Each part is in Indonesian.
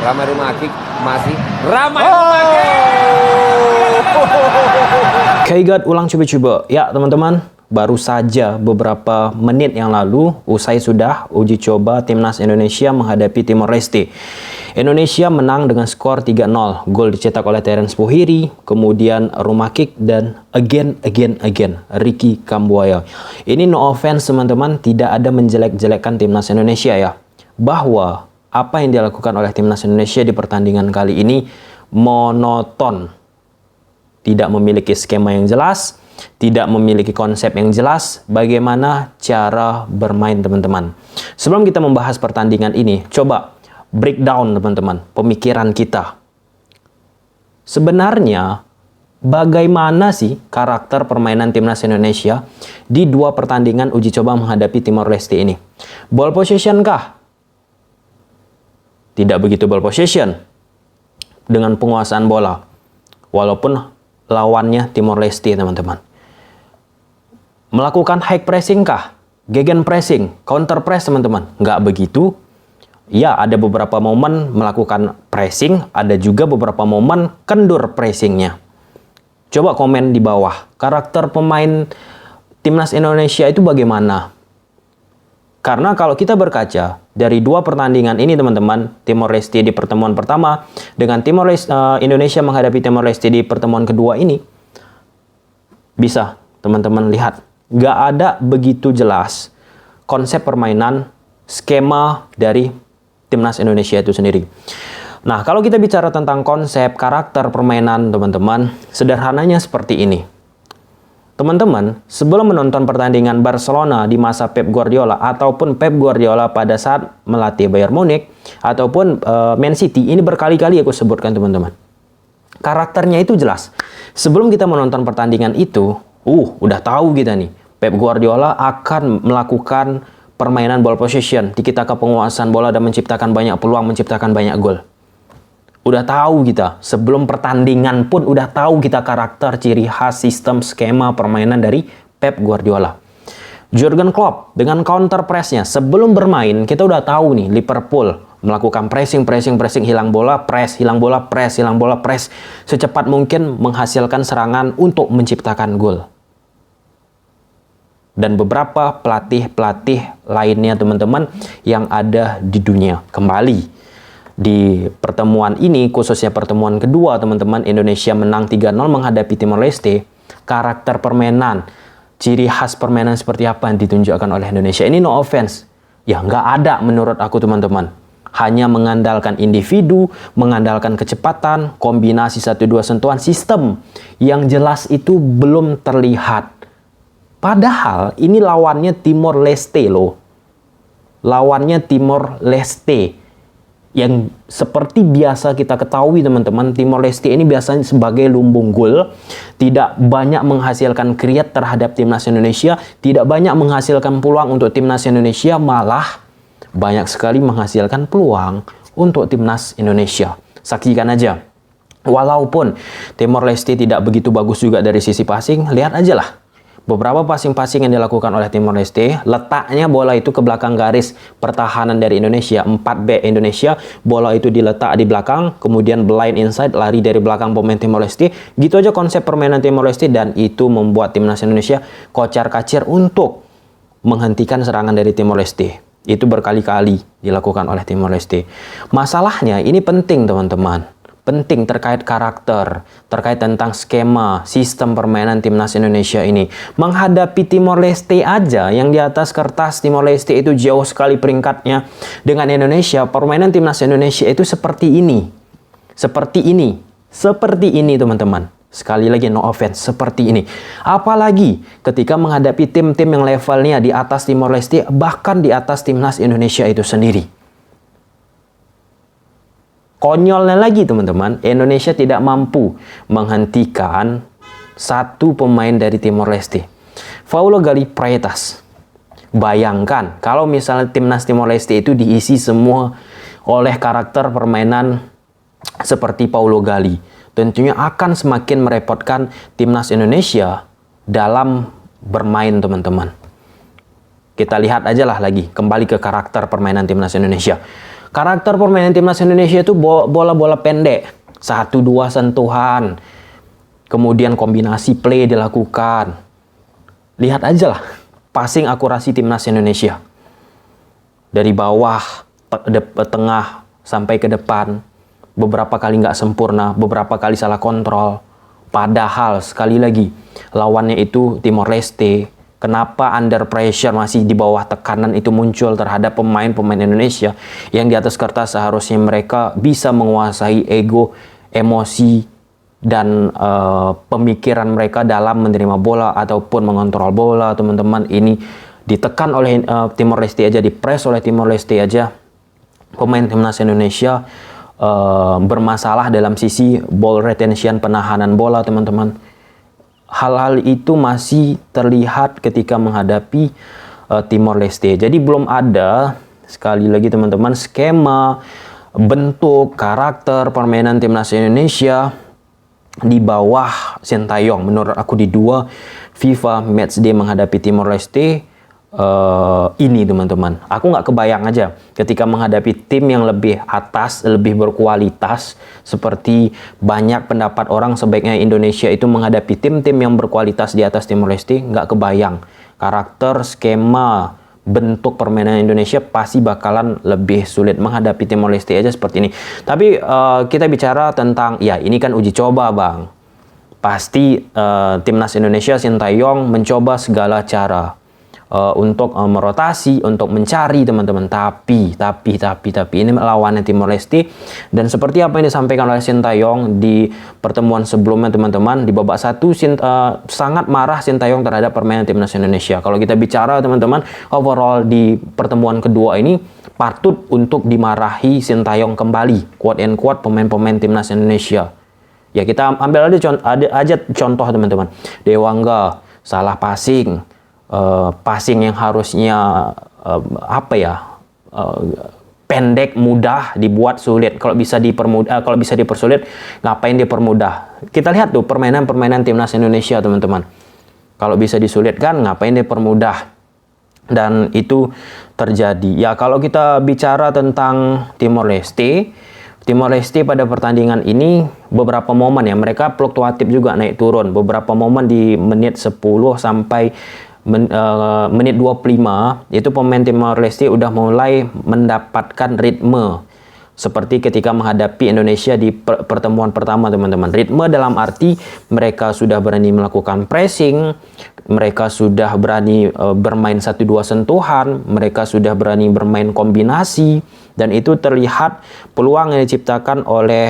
Ramai Rumah Kick masih ramai rumah kick. Kaigat ulang coba-coba. Ya teman-teman, baru saja beberapa menit yang lalu usai sudah uji coba timnas Indonesia menghadapi Timor Leste. Indonesia menang dengan skor 3-0. Gol dicetak oleh Terence Bohiri, kemudian Rumah Kick dan again Ricky Kambuaya. Ini no offense teman-teman, tidak ada menjelek-jelekkan timnas Indonesia ya. Bahwa apa yang dilakukan oleh timnas Indonesia di pertandingan kali ini monoton. Tidak memiliki skema yang jelas, tidak memiliki konsep yang jelas bagaimana cara bermain teman-teman. Sebelum kita membahas pertandingan ini, coba breakdown teman-teman pemikiran kita. Sebenarnya bagaimana sih karakter permainan timnas Indonesia di dua pertandingan uji coba menghadapi Timor Leste ini? Ball possession kah? Tidak begitu ball possession dengan penguasaan bola. Walaupun lawannya Timor Leste teman-teman. Melakukan high pressing kah? Gegen pressing, counter press teman-teman. Nggak begitu. Ya, ada beberapa momen melakukan pressing, ada juga beberapa momen kendur pressingnya. Coba komen di bawah, karakter pemain timnas Indonesia itu bagaimana? Karena kalau kita berkaca dari dua pertandingan ini teman-teman, Timor Leste di pertemuan pertama dengan Indonesia menghadapi Timor Leste di pertemuan kedua ini, bisa teman-teman lihat, nggak ada begitu jelas konsep permainan, skema dari timnas Indonesia itu sendiri. Nah, kalau kita bicara tentang konsep karakter permainan teman-teman, sederhananya seperti ini. Teman-teman, sebelum menonton pertandingan Barcelona di masa Pep Guardiola ataupun Pep Guardiola pada saat melatih Bayern Munich ataupun Man City, ini berkali-kali aku sebutkan teman-teman. Karakternya itu jelas. Sebelum kita menonton pertandingan itu, udah tahu kita nih, Pep Guardiola akan melakukan permainan ball possession, tiki-taka penguasaan bola dan menciptakan banyak peluang, menciptakan banyak gol. Udah tahu kita, sebelum pertandingan pun udah tahu kita karakter, ciri khas, sistem, skema permainan dari Pep Guardiola. Jurgen Klopp dengan counter pressnya, sebelum bermain kita udah tahu nih Liverpool melakukan pressing, hilang bola, press, hilang bola, press, hilang bola, press. Secepat mungkin menghasilkan serangan untuk menciptakan gol. Dan beberapa pelatih-pelatih lainnya teman-teman yang ada di dunia. Kembali di pertemuan ini, khususnya pertemuan kedua teman-teman, Indonesia menang 3-0 menghadapi Timor Leste. Karakter permainan, ciri khas permainan seperti apa yang ditunjukkan oleh Indonesia, ini no offense, ya nggak ada menurut aku teman-teman. Hanya mengandalkan individu, mengandalkan kecepatan, kombinasi 1-2 sentuhan, sistem yang jelas itu belum terlihat. Padahal ini lawannya Timor Leste loh. Lawannya Timor Leste. Yang seperti biasa kita ketahui teman-teman, Timor Leste ini biasanya sebagai lumbung gol, tidak banyak menghasilkan kreat terhadap timnas Indonesia, tidak banyak menghasilkan peluang untuk timnas Indonesia, malah banyak sekali menghasilkan peluang untuk timnas Indonesia. Saksikan aja. Walaupun Timor Leste tidak begitu bagus juga dari sisi passing, lihat aja lah. Beberapa passing-passing yang dilakukan oleh Timor Leste, letaknya bola itu ke belakang garis pertahanan dari Indonesia. 4 back Indonesia, bola itu diletak di belakang, kemudian blind inside, lari dari belakang pemain Timor Leste. Gitu aja konsep permainan Timor Leste, dan itu membuat timnas Indonesia kocar-kacir untuk menghentikan serangan dari Timor Leste. Itu berkali-kali dilakukan oleh Timor Leste. Masalahnya ini penting teman-teman. Penting terkait karakter, terkait tentang skema, sistem permainan timnas Indonesia ini. Menghadapi Timor Leste aja, yang di atas kertas Timor Leste itu jauh sekali peringkatnya dengan Indonesia. Permainan timnas Indonesia itu seperti ini. Seperti ini teman-teman. Sekali lagi no offense, seperti ini. Apalagi ketika menghadapi tim-tim yang levelnya di atas Timor Leste, bahkan di atas timnas Indonesia itu sendiri. Konyolnya lagi teman-teman, Indonesia tidak mampu menghentikan satu pemain dari Timor Leste. Paulo Gali Praetas. Bayangkan kalau misalnya timnas Timor Leste itu diisi semua oleh karakter permainan seperti Paulo Gali. Tentunya akan semakin merepotkan timnas Indonesia dalam bermain teman-teman. Kita lihat aja lah lagi, kembali ke karakter permainan timnas Indonesia. Karakter permainan timnas Indonesia itu bola-bola pendek, 1-2 sentuhan, kemudian kombinasi play dilakukan. Lihat aja lah passing akurasi timnas Indonesia. Dari bawah, tengah, sampai ke depan. Beberapa kali nggak sempurna, beberapa kali salah kontrol. Padahal, sekali lagi, lawannya itu Timor Leste. Kenapa under pressure masih di bawah tekanan itu muncul terhadap pemain-pemain Indonesia yang di atas kertas seharusnya mereka bisa menguasai ego, emosi, dan pemikiran mereka dalam menerima bola ataupun mengontrol bola, teman-teman. Ini ditekan oleh Timor Leste aja, dipres oleh Timor Leste aja. Pemain timnas Indonesia bermasalah dalam sisi ball retention, penahanan bola, teman-teman. Hal-hal itu masih terlihat ketika menghadapi Timor Leste. Jadi belum ada, sekali lagi teman-teman, skema, bentuk, karakter permainan timnas Indonesia di bawah Sintayong. Menurut aku di 2 FIFA Matchday menghadapi Timor Leste ini, teman-teman. Aku nggak kebayang aja ketika menghadapi tim yang lebih atas, lebih berkualitas, seperti banyak pendapat orang sebaiknya Indonesia itu menghadapi tim-tim yang berkualitas di atas Timor Leste. Nggak kebayang. Karakter, skema, bentuk permainan Indonesia pasti bakalan lebih sulit menghadapi Timor Leste aja seperti ini. Tapi kita bicara tentang, ya ini kan uji coba, Bang. Pasti timnas Indonesia, Sintayong mencoba segala cara untuk merotasi, untuk mencari, teman-teman. Tapi ini lawannya Timor Leste, dan seperti apa yang disampaikan oleh Sintayong di pertemuan sebelumnya, teman-teman, di babak 1 sangat marah Sintayong terhadap permainan timnas Indonesia. Kalau kita bicara, teman-teman, overall di pertemuan kedua ini patut untuk dimarahi Sintayong kembali, quote and quote, pemain-pemain timnas Indonesia. Ya, kita ambil aja contoh, teman-teman. Dewangga salah passing, passing yang harusnya pendek, mudah, dibuat sulit. Kalau bisa dipersulit, ngapain dipermudah? Kita lihat tuh permainan timnas Indonesia, teman-teman. Kalau bisa disulitkan, ngapain dipermudah? Dan itu terjadi. Ya, kalau kita bicara tentang Timor Leste pada pertandingan ini beberapa momen ya, mereka fluktuatif juga, naik turun. Beberapa momen di menit 10 sampai menit 25 itu pemain Timor Leste udah mulai mendapatkan ritme seperti ketika menghadapi Indonesia di pertemuan pertama, teman-teman. Ritme dalam arti mereka sudah berani melakukan pressing, mereka sudah berani bermain 1-2 sentuhan, mereka sudah berani bermain kombinasi, dan itu terlihat peluang yang diciptakan oleh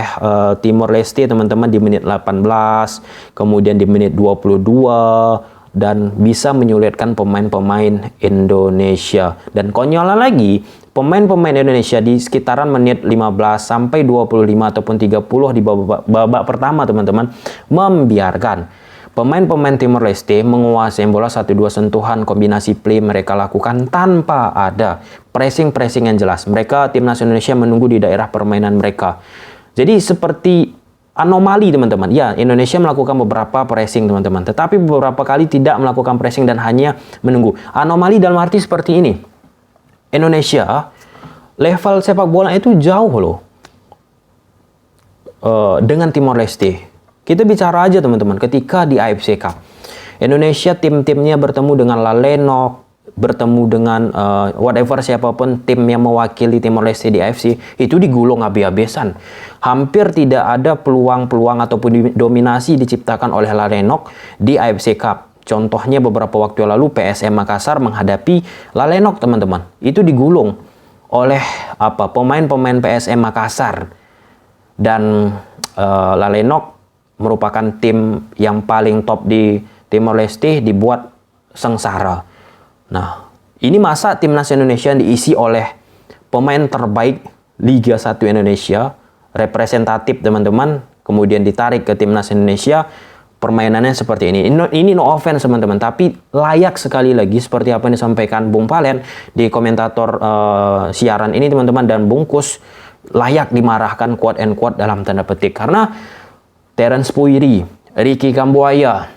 Timor Leste, teman-teman, di menit 18, kemudian di menit 22, dan bisa menyulitkan pemain-pemain Indonesia. Dan konyolnya lagi, pemain-pemain Indonesia di sekitaran menit 15 sampai 25 ataupun 30 di babak pertama, teman-teman, membiarkan pemain-pemain Timor Leste menguasai bola 1-2 sentuhan, kombinasi play mereka lakukan tanpa ada pressing yang jelas. Mereka, timnas Indonesia, menunggu di daerah permainan mereka. Jadi seperti anomali, teman-teman. Ya, Indonesia melakukan beberapa pressing, teman-teman, tetapi beberapa kali tidak melakukan pressing dan hanya menunggu. Anomali dalam arti seperti ini. Indonesia level sepak bola itu jauh loh dengan Timor Leste. Kita bicara aja, teman-teman, ketika di AFC Cup Indonesia tim-timnya bertemu dengan Lalenok, bertemu dengan whatever, siapapun tim yang mewakili Timor Leste di AFC, itu digulung habis-habisan. Hampir tidak ada peluang-peluang ataupun dominasi diciptakan oleh Lalenok di AFC Cup. Contohnya beberapa waktu lalu PSM Makassar menghadapi Lalenok, teman-teman. Itu digulung oleh pemain-pemain PSM Makassar. Dan Lalenok merupakan tim yang paling top di Timor Leste, dibuat sengsara. Nah, ini masa timnas Indonesia diisi oleh pemain terbaik Liga 1 Indonesia, representatif, teman-teman, kemudian ditarik ke timnas Indonesia, permainannya seperti ini. Ini no offense, teman-teman, tapi layak sekali lagi seperti apa yang disampaikan Bung Palen di komentator siaran ini, teman-teman, dan Bungkus, layak dimarahkan, quote and quote, dalam tanda petik, karena Terence Puiri, Ricky Kambuaya,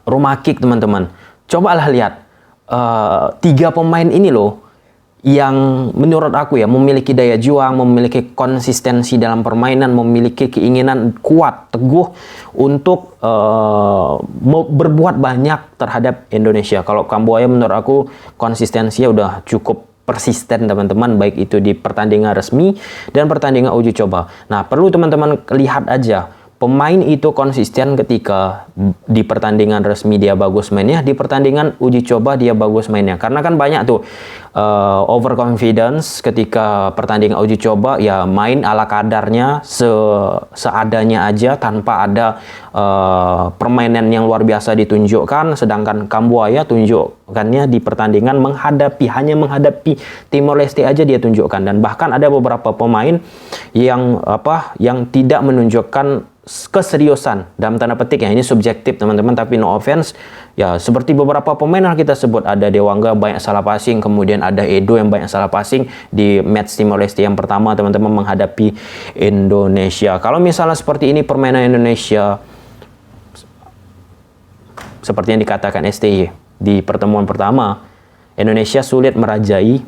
Rumakik, teman-teman, cobalah lihat 3 pemain ini loh, yang menurut aku ya memiliki daya juang, memiliki konsistensi dalam permainan, memiliki keinginan kuat, teguh untuk berbuat banyak terhadap Indonesia. Kalau Kambuaya menurut aku konsistensinya udah cukup persisten teman-teman, baik itu di pertandingan resmi dan pertandingan uji coba. Nah, perlu teman-teman lihat aja pemain itu konsisten ketika di pertandingan resmi dia bagus mainnya, di pertandingan uji coba dia bagus mainnya. Karena kan banyak tuh overconfidence ketika pertandingan uji coba, ya main ala kadarnya, seadanya aja tanpa ada permainan yang luar biasa ditunjukkan. Sedangkan Kambuaya tunjukkannya di pertandingan hanya menghadapi Timor Leste aja dia tunjukkan. Dan bahkan ada beberapa pemain yang tidak menunjukkan keseriusan dalam tanda petik ya, ini subjektif teman-teman, tapi no offense ya, seperti beberapa pemain yang kita sebut, ada Dewangga banyak salah passing, kemudian ada Edo yang banyak salah passing di match Timor Leste yang pertama teman-teman menghadapi Indonesia. Kalau misalnya seperti ini permainan Indonesia seperti yang dikatakan STY di pertemuan pertama, Indonesia sulit merajai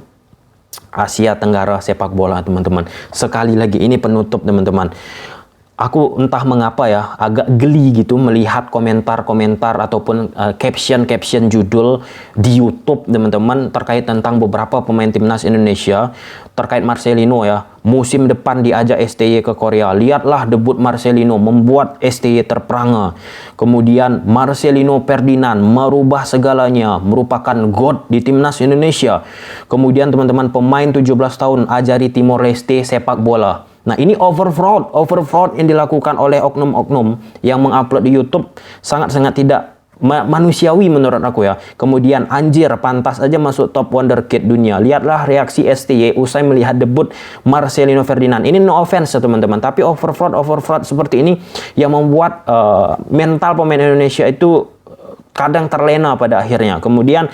Asia Tenggara sepak bola teman-teman. Sekali lagi ini penutup teman-teman. Aku entah mengapa ya agak geli gitu melihat komentar-komentar ataupun caption judul di YouTube teman-teman terkait tentang beberapa pemain timnas Indonesia, terkait Marcelino ya. Musim depan diajak STY ke Korea. Lihatlah debut Marcelino membuat STY terperangah. Kemudian Marcelino Ferdinand merubah segalanya, merupakan god di timnas Indonesia. Kemudian teman-teman, pemain 17 tahun ajari Timor Leste sepak bola. Nah, ini over fraud yang dilakukan oleh oknum-oknum yang mengupload di YouTube sangat-sangat tidak manusiawi menurut aku ya. Kemudian anjir, pantas aja masuk top wonderkid dunia. Lihatlah reaksi STY usai melihat debut Marcelino Ferdinand. Ini no offense ya teman-teman, tapi over fraud seperti ini yang membuat mental pemain Indonesia itu kadang terlena pada akhirnya. Kemudian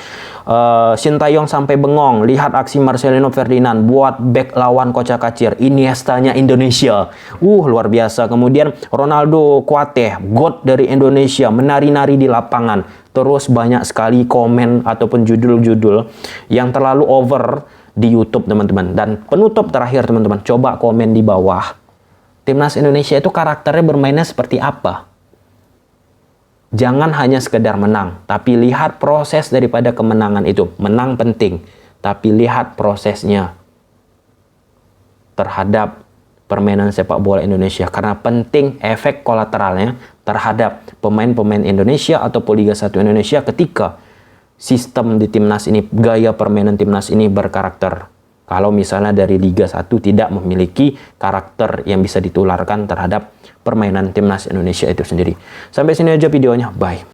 Sintayong sampai bengong lihat aksi Marcelino Ferdinand buat back lawan kocak-kacir, Iniestanya Indonesia. Luar biasa. Kemudian Ronaldo Kuateh, god dari Indonesia, menari-nari di lapangan. Terus banyak sekali komen ataupun judul-judul yang terlalu over di YouTube teman-teman. Dan penutup terakhir teman-teman, coba komen di bawah. Timnas Indonesia itu karakternya bermainnya seperti apa? Jangan hanya sekedar menang, tapi lihat proses daripada kemenangan itu. Menang penting, tapi lihat prosesnya terhadap permainan sepak bola Indonesia. Karena penting efek kolateralnya terhadap pemain-pemain Indonesia atau Liga 1 Indonesia ketika sistem di timnas ini, gaya permainan timnas ini berkarakter. Kalau misalnya dari Liga 1 tidak memiliki karakter yang bisa ditularkan terhadap permainan timnas Indonesia itu sendiri. Sampai sini aja videonya. Bye.